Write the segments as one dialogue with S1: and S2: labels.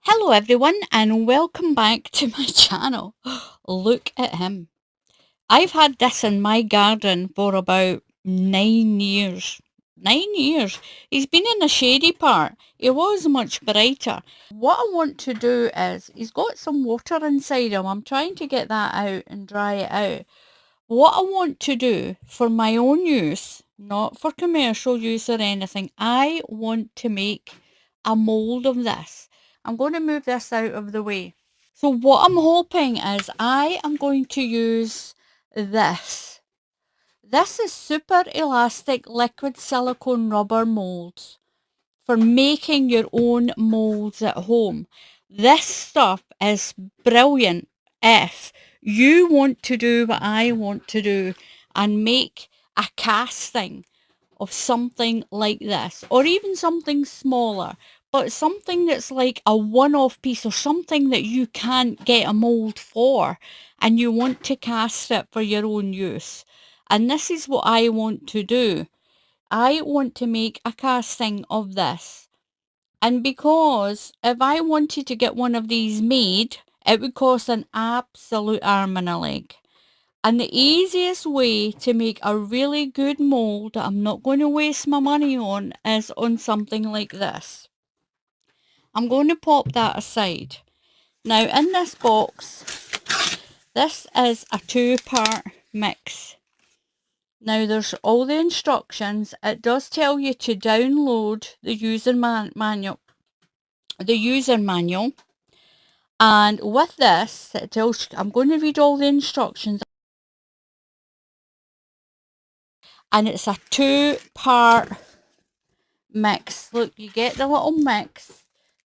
S1: Hello everyone and welcome back to my channel. Look at him. I've had this in my garden for about 9 years. 9 years. He's been in the shady part. He was much brighter. What I want to do is, he's got some water inside him. I'm trying to get that out and dry it out. What I want to do for my own use, not for commercial use or anything, I want to make a mould of this. I'm going to move this out of the way. So what I'm hoping is I am going to use this. This is super elastic liquid silicone rubber molds for making your own molds at home. This stuff is brilliant if you want to do what I want to do and make a casting of something like this, or even something smaller, but something that's like a one-off piece or something that you can't get a mold for and you want to cast it for your own use. And this is what I want to do. I want to make a casting of this. And because if I wanted to get one of these made, it would cost an absolute arm and a leg. And the easiest way to make a really good mould that I'm not going to waste my money on is on something like this. I'm going to pop that aside. Now in this box, this is a 2-part mix. Now there's all the instructions. It does tell you to download the user manual. And with this, it tells you, I'm going to read all the instructions. And it's a 2-part mix. Look, you get the little mix.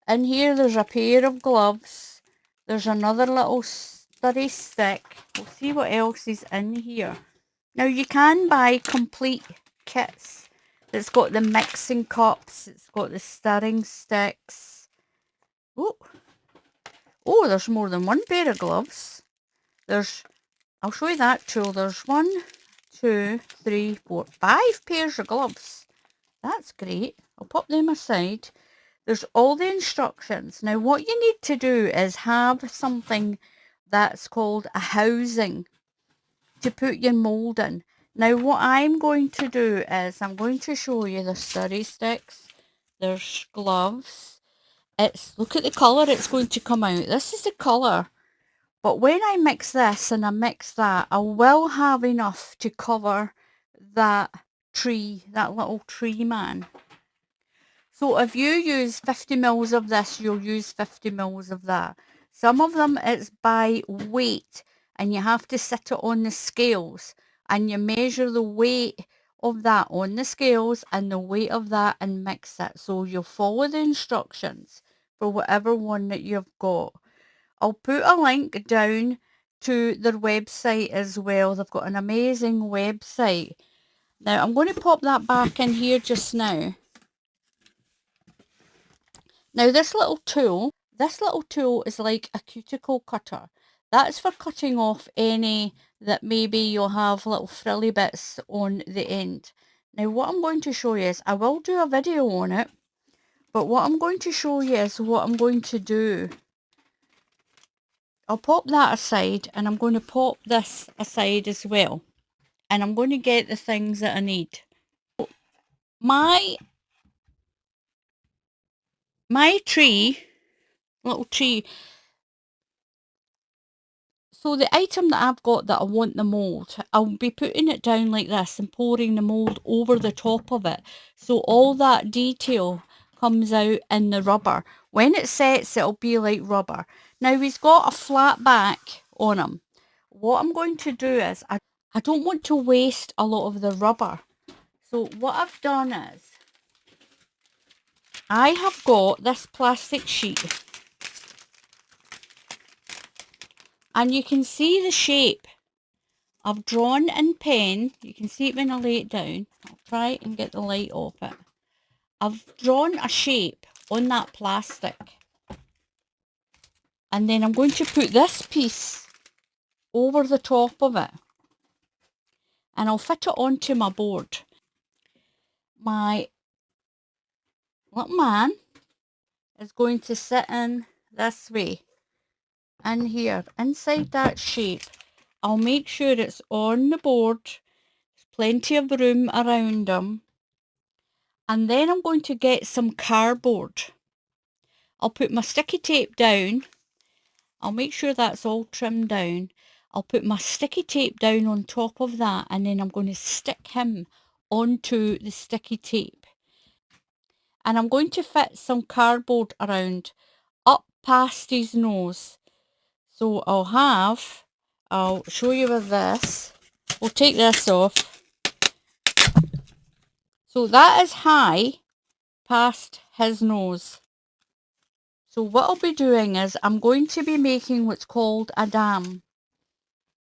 S1: In here there's a pair of gloves. There's another little sturdy stick. We'll see what else is in here. Now you can buy complete kits. It's got the mixing cups. It's got the stirring sticks. Oh, there's more than one pair of gloves. I'll show you that tool. There's 1, 2, 3, 4, 5 pairs of gloves. That's great. I'll pop them aside. There's all the instructions. Now what you need to do is have something that's called a housing to put your mould in. Now what I'm going to do is I'm going to show you the sturdy sticks. There's gloves. Look at the colour it's going to come out. This is the colour. But when I mix this and I mix that, I will have enough to cover that tree, that little tree man. So if you use 50 mils of this, you'll use 50 mils of that. Some of them it's by weight and you have to sit it on the scales and you measure the weight of that on the scales and the weight of that and mix it. So you'll follow the instructions for whatever one that you've got. I'll put a link down to their website as well. They've got an amazing website. Now I'm going to pop that back in here just now. Now this little tool is like a cuticle cutter. That's for cutting off any that maybe you'll have little frilly bits on the end. Now what I'm going to show you is, I will do a video on it, but what I'm going to show you is what I'm going to do. I'll pop that aside and I'm going to pop this aside as well. And I'm going to get the things that I need. My little tree. So the item that I've got that I want the mould, I'll be putting it down like this and pouring the mould over the top of it. So all that detail comes out in the rubber. When it sets, it'll be like rubber. Now he's got a flat back on him. What I'm going to do is, I don't want to waste a lot of the rubber. So what I've done is, I have got this plastic sheet. And you can see the shape I've drawn in pen. You can see it when I lay it down. I'll try and get the light off it. I've drawn a shape on that plastic. And then I'm going to put this piece over the top of it. And I'll fit it onto my board. My little man is going to sit in this way, in here, inside that shape. I'll make sure it's on the board. There's plenty of room around them. And then I'm going to get some cardboard. I'll put my sticky tape down. I'll make sure that's all trimmed down. I'll put my sticky tape down on top of that, and then I'm going to stick him onto the sticky tape. And I'm going to fit some cardboard around up past his nose. So I'll show you with this. We'll take this off. So that is high past his nose. So what I'll be doing is I'm going to be making what's called a dam.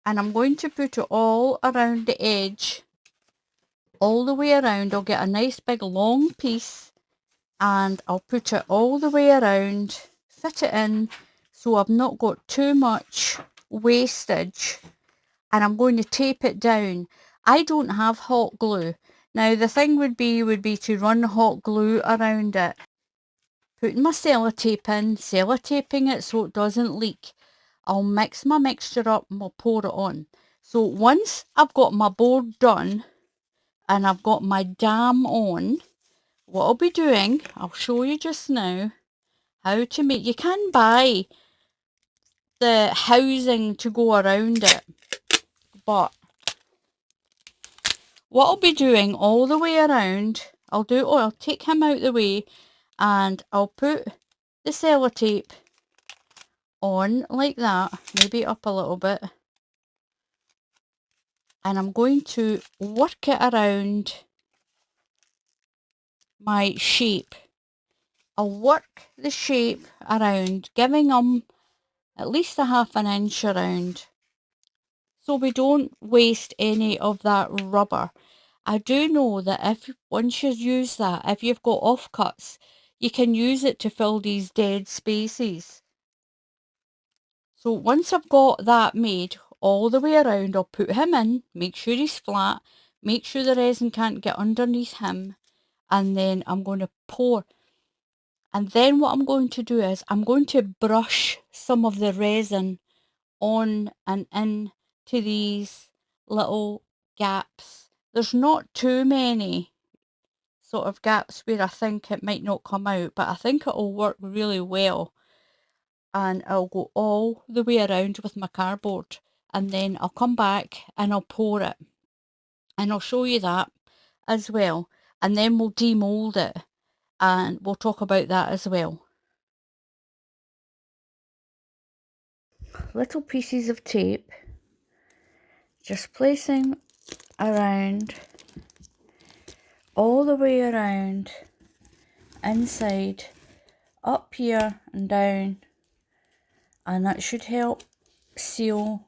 S1: And I'm going to put it all around the edge, all the way around. I'll get a nice big long piece and I'll put it all the way around, fit it in so I've not got too much wastage, and I'm going to tape it down. I don't have hot glue. Now the thing would be to run hot glue around it. Putting my sellotape in, sellotaping it so it doesn't leak. I'll mix my mixture up and we'll pour it on. So once I've got my board done and I've got my dam on, what I'll be doing, I'll show you just now how to make. You can buy the housing to go around it, but what I'll be doing all the way around, I'll take him out the way and I'll put the sellotape on like that, maybe up a little bit, and I'm going to work it around my shape. I'll work the shape around, giving them at least a half an inch around, so we don't waste any of that rubber. I do know that once you use that, if you've got offcuts, you can use it to fill these dead spaces. So once I've got that made all the way around, I'll put him in, make sure he's flat, make sure the resin can't get underneath him, and then I'm going to pour. And then what I'm going to do is I'm going to brush some of the resin on and in to these little gaps. There's not too many sort of gaps where I think it might not come out, but I think it'll work really well. And I'll go all the way around with my cardboard, and then I'll come back and I'll pour it, and I'll show you that as well, and then we'll demold it and we'll talk about that as well. Little pieces of tape, just placing around, all the way around, inside, up here and down, and that should help seal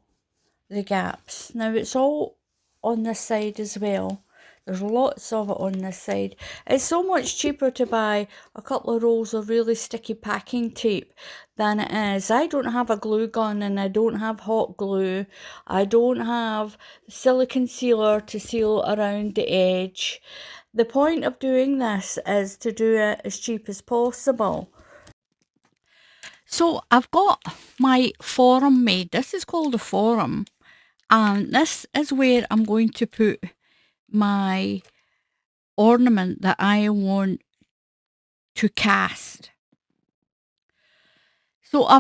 S1: the gaps. Now it's all on this side as well. There's lots of it on this side. It's so much cheaper to buy a couple of rolls of really sticky packing tape than it is. I don't have a glue gun and I don't have hot glue. I don't have silicone sealer to seal around the edge. The point of doing this is to do it as cheap as possible. So I've got my forum made. This is called a forum. And this is where I'm going to put my ornament that I want to cast. So what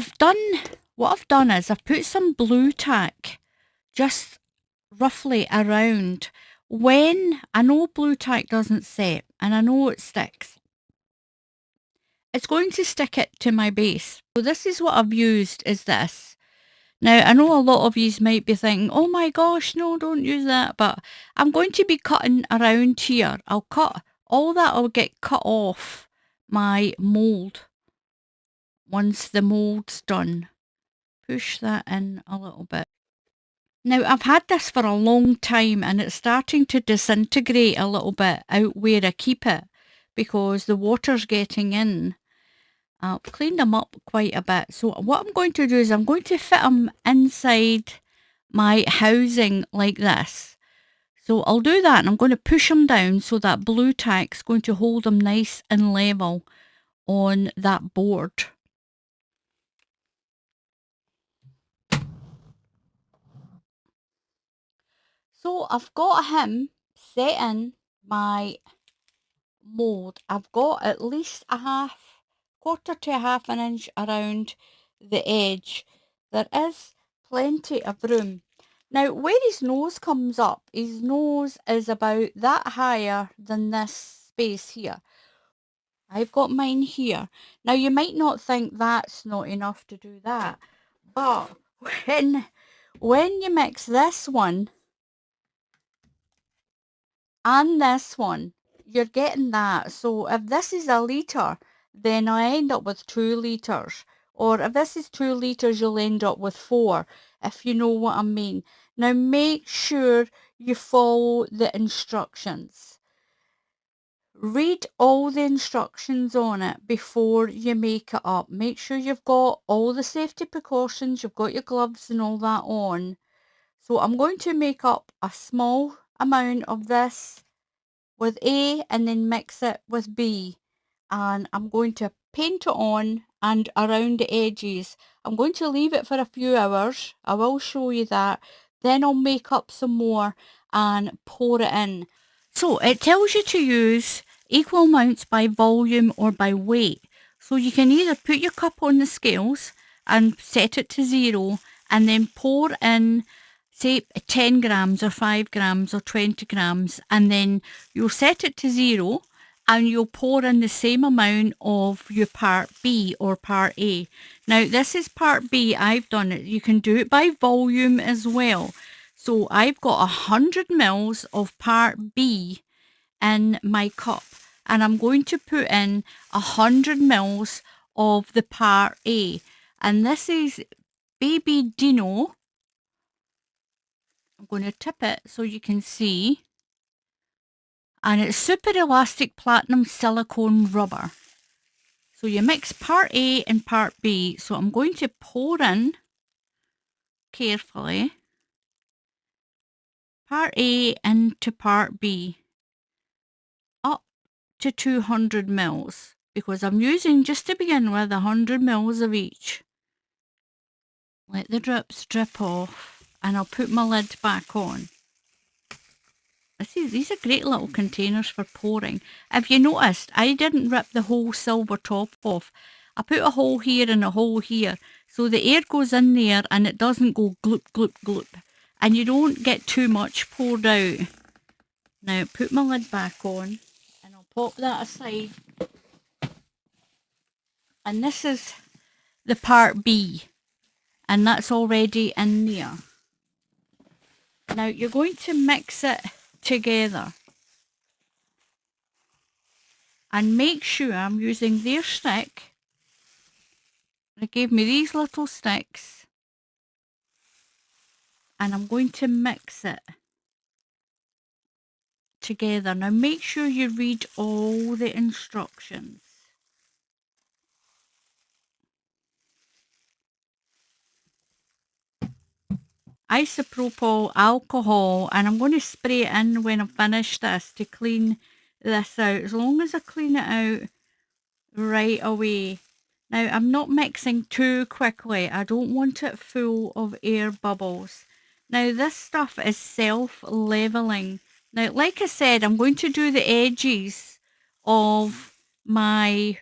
S1: I've done is I've put some blue tack just roughly around. When I know blue tack doesn't set and I know it sticks, it's going to stick it to my base. So this is what I've used, is this. Now, I know a lot of you might be thinking, oh my gosh, no, don't use that. But I'm going to be cutting around here. I'll cut, all that will get cut off my mould once the mould's done. Push that in a little bit. Now, I've had this for a long time and it's starting to disintegrate a little bit out where I keep it because the water's getting in. I've cleaned them up quite a bit. So what I'm going to do is I'm going to fit them inside my housing like this. So I'll do that and I'm going to push them down so that blue tack's going to hold them nice and level on that board. So I've got him set in my mould. I've got at least quarter to a half an inch around the edge. There is plenty of room. Now where his nose comes up, his nose is about that higher than this space here. I've got mine here. Now you might not think that's not enough to do that, but when you mix this one and this one, you're getting that. So if this is a litre, then I end up with 2 litres. Or if this is 2 litres, you'll end up with 4, if you know what I mean. Now make sure you follow the instructions. Read all the instructions on it before you make it up. Make sure you've got all the safety precautions, you've got your gloves and all that on. So I'm going to make up a small amount of this with A and then mix it with B, and I'm going to paint it on and around the edges. I'm going to leave it for a few hours. I will show you that. Then I'll make up some more and pour it in. So it tells you to use equal amounts by volume or by weight. So you can either put your cup on the scales and set it to 0 and then pour in say 10 grams or 5 grams or 20 grams, and then you'll set it to 0 and you'll pour in the same amount of your part B or part A. Now this is part B, I've done it. You can do it by volume as well. So I've got 100 mils of part B in my cup, and I'm going to put in 100 mils of the part A, and this is Baby Dino. I'm going to tip it so you can see, and it's super elastic platinum silicone rubber. So you mix part A and part B. So I'm going to pour in carefully part A into part B up to 200 mils, because I'm using, just to begin with, 100 mils of each. Let the drips drip off and I'll put my lid back on. These are great little containers for pouring. If you noticed, I didn't rip the whole silver top off. I put a hole here and a hole here, so the air goes in there and it doesn't go gloop, gloop, gloop. And you don't get too much poured out. Now put my lid back on and I'll pop that aside. And this is the part B, and that's already in there. Now you're going to mix it together. And make sure I'm using their stick. They gave me these little sticks, and I'm going to mix it together. Now make sure you read all the instructions. Isopropyl alcohol, and I'm going to spray it in when I finish this to clean this out. As long as I clean it out right away. Now I'm not mixing too quickly. I don't want it full of air bubbles. Now this stuff is self-leveling. Now like I said, I'm going to do the edges of my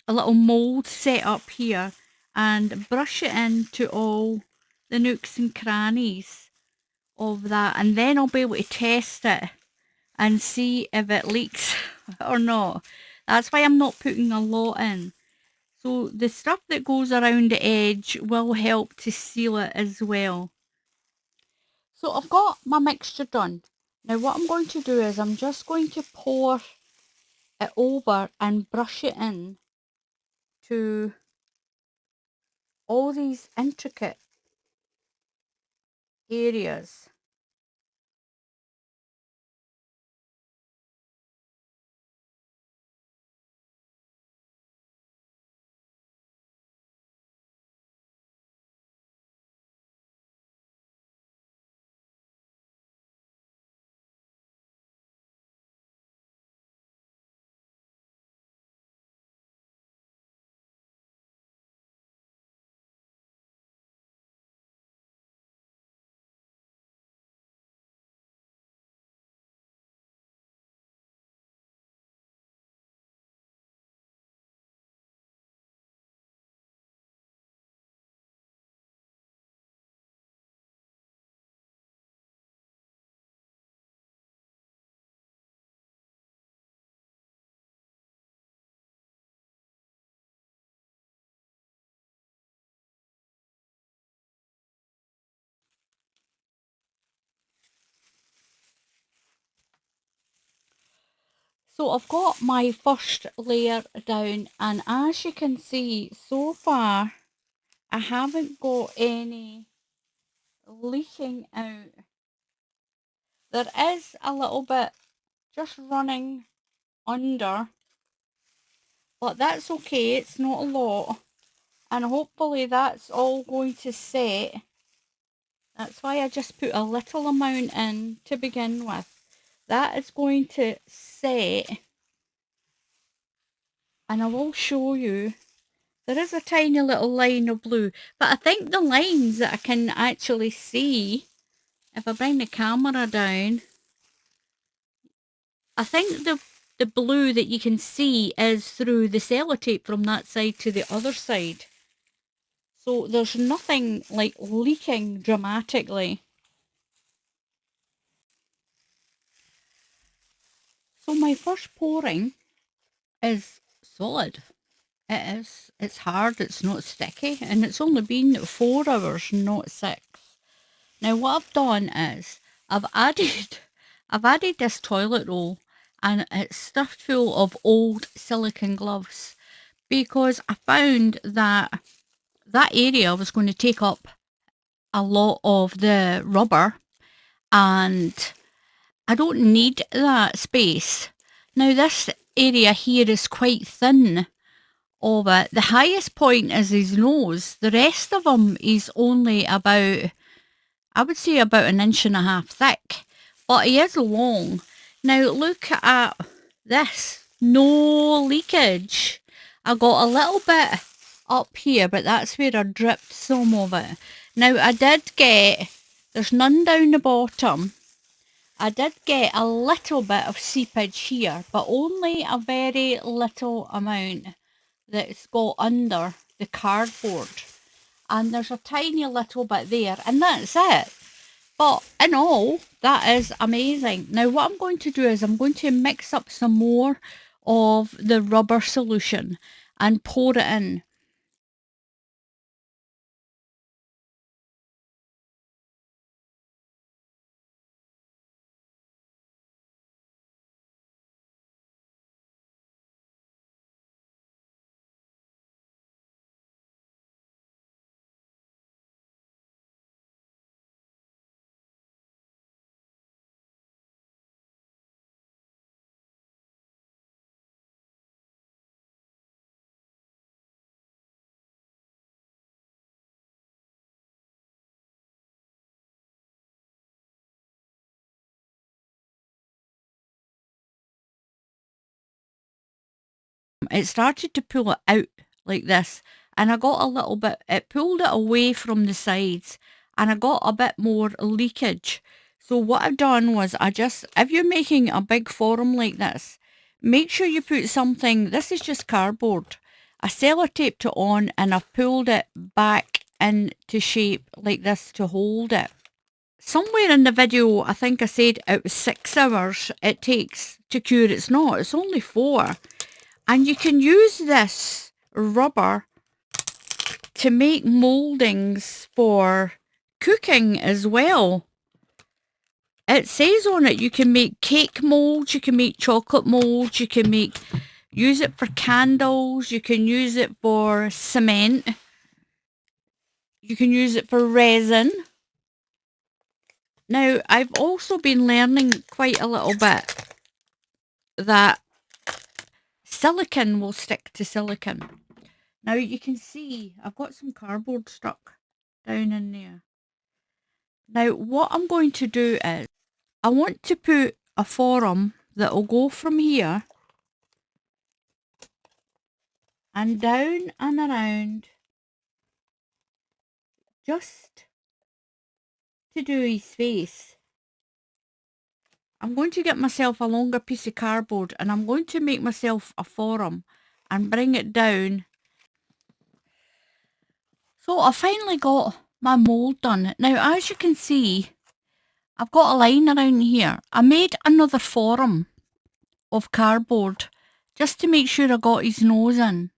S1: little mould set up here and brush it into all the nooks and crannies of that, and then I'll be able to test it and see if it leaks or not. That's why I'm not putting a lot in. So the stuff that goes around the edge will help to seal it as well. So I've got my mixture done. Now what I'm going to do is I'm just going to pour it over and brush it in to all these intricate areas. So I've got my first layer down, and as you can see, so far I haven't got any leaking out. There is a little bit just running under, but that's okay, it's not a lot, and hopefully that's all going to set. That's why I just put a little amount in to begin with. That is going to set, and I will show you. There is a tiny little line of blue, but I think the lines that I can actually see, if I bring the camera down, I think the blue that you can see is through the sellotape from that side to the other side. So there's nothing like leaking dramatically. So my first pouring is solid. It is. It's hard, it's not sticky, and it's only been 4 hours, not 6. Now what I've done is I've added this toilet roll, and it's stuffed full of old silicone gloves, because I found that area was going to take up a lot of the rubber, and I don't need that space. Now this area here is quite thin of it. The highest point is his nose. The rest of him is only about, I would say about 1.5 inches thick, but he is long. Now look at this, no leakage. I got a little bit up here, but that's where I dripped some of it. Now I did get, there's none down the bottom. I did get a little bit of seepage here, but only a very little amount that's got under the cardboard. And there's a tiny little bit there, and that's it. But in all, that is amazing. Now what I'm going to do is I'm going to mix up some more of the rubber solution and pour it in. It started to pull it out like this, and I got a little bit, it pulled it away from the sides, and I got a bit more leakage. So what I've done was if you're making a big form like this, make sure you put something, this is just cardboard. I sellotaped it on, and I've pulled it back into shape like this to hold it. Somewhere in the video, I think I said it was 6 hours it takes to cure. It's not, it's only 4. And you can use this rubber to make mouldings for cooking as well. It says on it you can make cake moulds, you can make chocolate moulds, you can use it for candles, you can use it for cement, you can use it for resin. Now, I've also been learning quite a little bit that silicone will stick to silicone. Now you can see I've got some cardboard stuck down in there. Now what I'm going to do is I want to put a form that will go from here and down and around, just to do his face. I'm going to get myself a longer piece of cardboard, and I'm going to make myself a form and bring it down. So I finally got my mould done. Now as you can see, I've got a line around here. I made another form of cardboard just to make sure I got his nose in.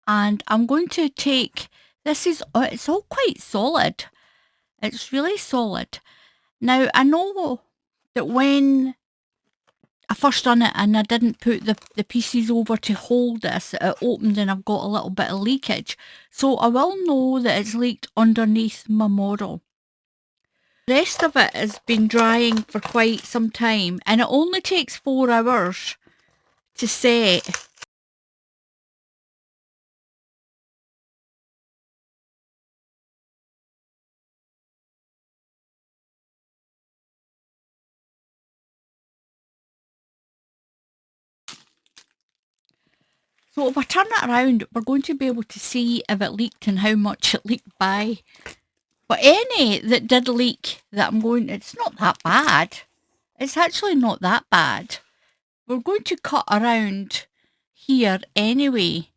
S1: And I'm going to take, it's all quite solid. It's really solid. Now I know that when I first done it and I didn't put the pieces over to hold this. It opened and I've got a little bit of leakage. So I will know that it's leaked underneath my model. The rest of it has been drying for quite some time and it only takes 4 hours to set. So if I turn it around, we're going to be able to see if it leaked and how much it leaked by. But any that did leak that it's not that bad. It's actually not that bad. We're going to cut around here anyway.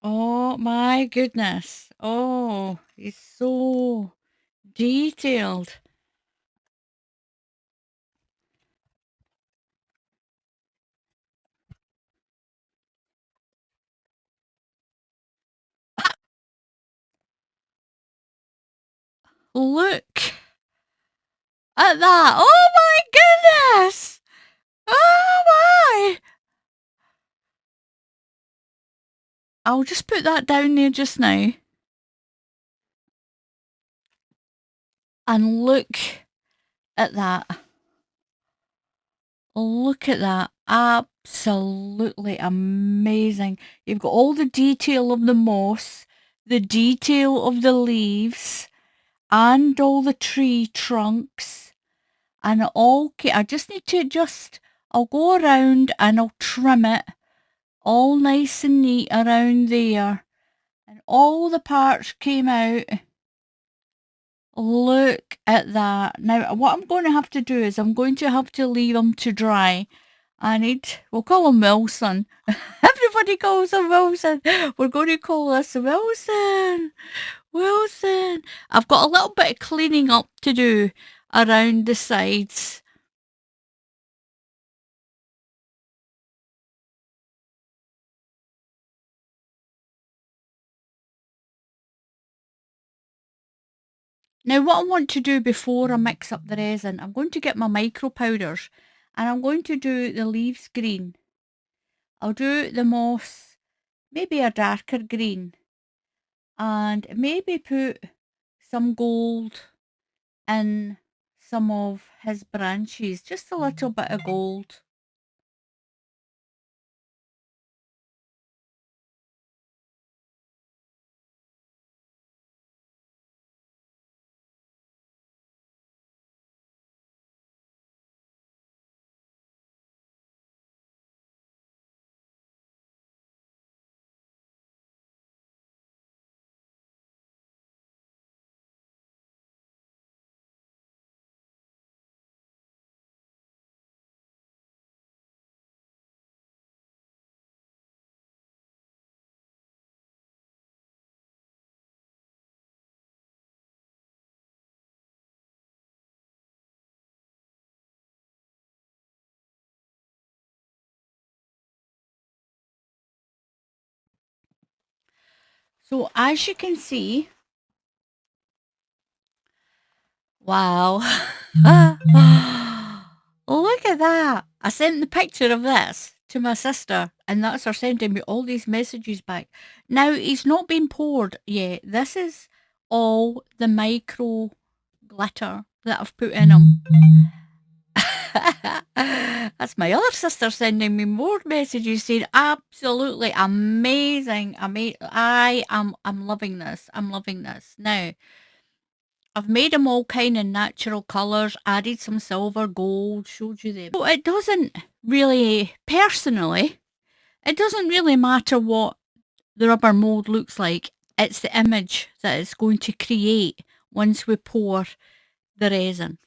S1: Oh my goodness. Oh, it's so detailed. Look at that. Oh my goodness. Oh my. I'll just put that down there just now. And look at that. Look at that. Absolutely amazing. You've got all the detail of the moss, the detail of the leaves, and all the tree trunks. And I just need to I'll go around and I'll trim it all nice and neat around there. And all the parts came out. Look at that. Now, what I'm going to have to do is I'm going to have to leave them to dry. We'll call him Wilson. Everybody calls him Wilson. We're going to call this Wilson. Wilson. I've got a little bit of cleaning up to do around the sides. Now, what I want to do before I mix up the resin, I'm going to get my micro powders and I'm going to do the leaves green. I'll do the moss, maybe a darker green, and maybe put some gold in some of his branches, just a little bit of gold. So as you can see, wow. Look at that. I sent the picture of this to my sister, and that's her sending me all these messages back. Now, he's not been poured yet. This is all the micro glitter that I've put in him. That's my other sister sending me more messages saying absolutely amazing. I'm loving this. I'm loving this. Now, I've made them all kind of natural colours, added some silver, gold, showed you them. So it doesn't really, personally, it doesn't really matter what the rubber mould looks like. It's the image that it's going to create once we pour the resin.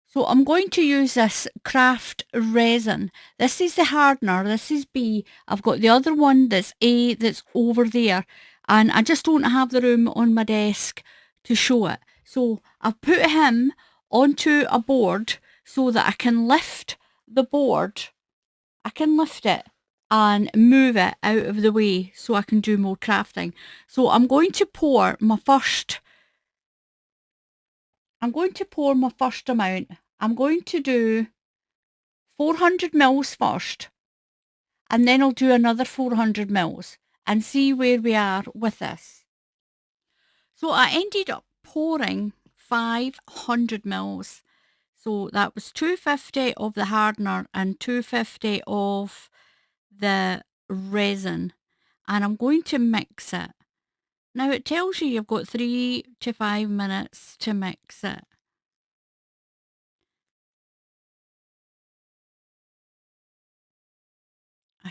S1: So I'm going to use this craft resin. This is the hardener. This is B. I've got the other one that's A that's over there. And I just don't have the room on my desk to show it. So I've put him onto a board so that I can lift the board. I can lift it and move it out of the way so I can do more crafting. So I'm going to pour my first amount. I'm going to do 400 mils first, and then I'll do another 400 mils and see where we are with this. So I ended up pouring 500 mils. So that was 250 of the hardener and 250 of the resin. And I'm going to mix it. Now it tells you you've got 3 to 5 minutes to mix it. I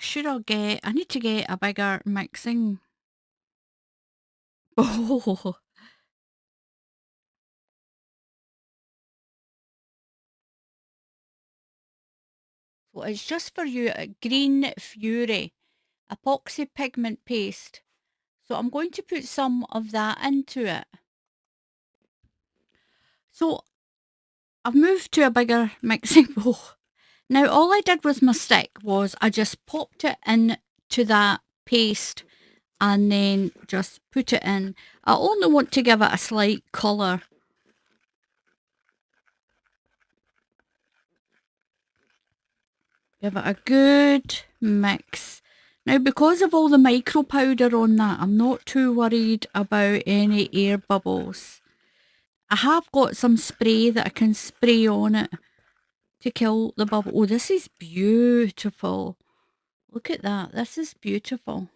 S1: need to get a bigger mixing bowl. So it's just for you, Green Fury, epoxy pigment paste. So I'm going to put some of that into it. So I've moved to a bigger mixing bowl. Now all I did with my stick was I just popped it into that paste and then just put it in. I only want to give it a slight colour. Give it a good mix. Now because of all the micro powder on that, I'm not too worried about any air bubbles. I have got some spray that I can spray on it to kill the bubble. Oh, this is beautiful. Look at that. This is beautiful.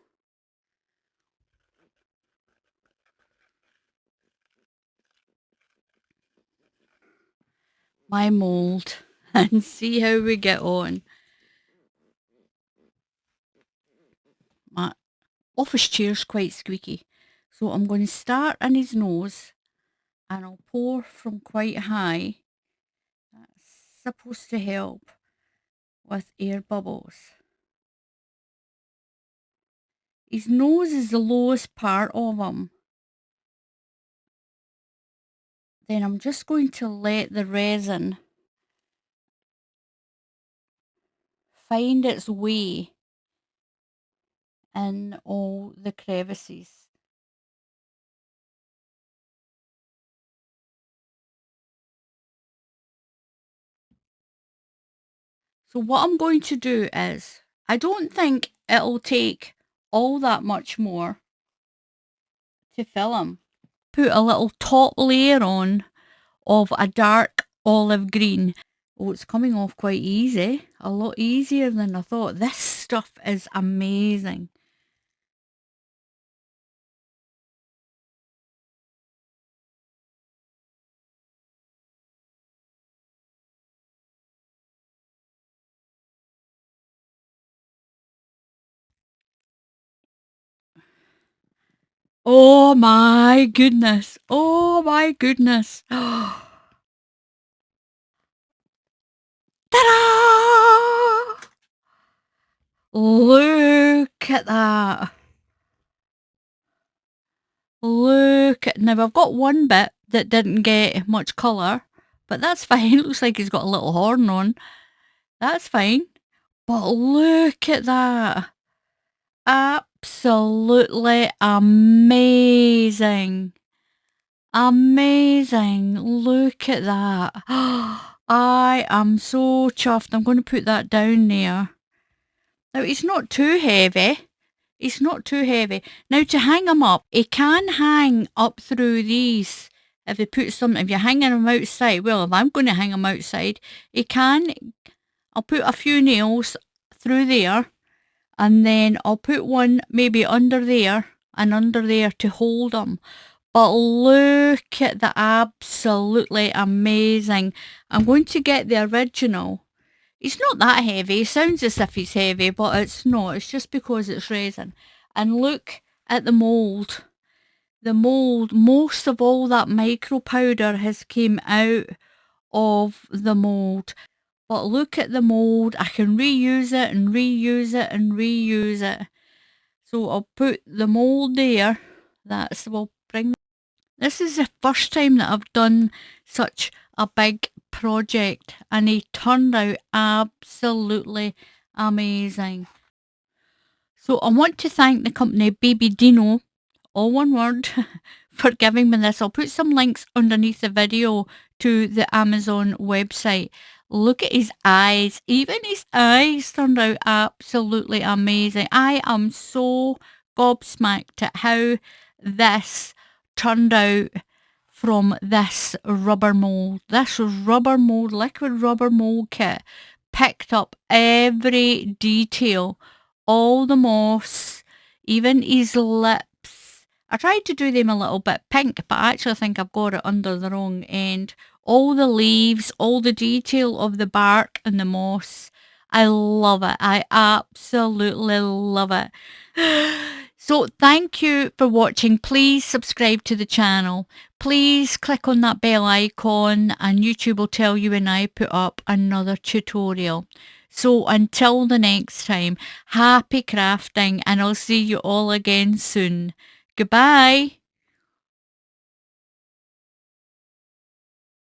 S1: My mould and see how we get on. My office chair's quite squeaky. So I'm going to start in his nose and I'll pour from quite high. That's supposed to help with air bubbles. His nose is the lowest part of him. Then I'm just going to let the resin find its way in all the crevices. So what I'm going to do is, I don't think it'll take all that much more to fill him. Put a little top layer on of a dark olive green. Oh, it's coming off quite easy. A lot easier than I thought. This stuff is amazing. Oh my goodness. Oh my goodness. Ta-da! Look at that. Look at, now I've got one bit that didn't get much colour, but that's fine. Looks like he's got a little horn on. That's fine. But look at that. absolutely amazing. Amazing. Look at that. I am so chuffed. I'm going to put that down there. Now, it's not too heavy. It's not too heavy. Now, to hang them up, it can hang up through these. If you're hanging them outside, well, if I'm going to hang them outside, I'll put a few nails through there, and then I'll put one maybe under there and under there to hold them. But look at the absolutely amazing. I'm going to get the original. It's not that heavy. It sounds as if it's heavy, but it's not. It's just because it's resin. And look at the mould. The mould, most of all that micro powder has came out of the mould. But look at the mould. I can reuse it and reuse it and reuse it. So I'll put the mould there. We'll bring. This is the first time that I've done such a big project, and it turned out absolutely amazing. So I want to thank the company Baby Dino, all one word, for giving me this. I'll put some links underneath the video to the Amazon website. Look at his eyes. Even his eyes turned out absolutely amazing. I am so gobsmacked at how this turned out from this rubber mold. This rubber mold, liquid rubber mold kit, picked up every detail, all the moss, even his lips. I tried to do them a little bit pink, but I actually think I've got it under the wrong end. All the leaves, all the detail of the bark and the moss. I love it. I absolutely love it. So thank you for watching. Please subscribe to the channel. Please click on that bell icon and YouTube will tell you when I put up another tutorial. So until the next time, happy crafting, and I'll see you all again soon. Goodbye.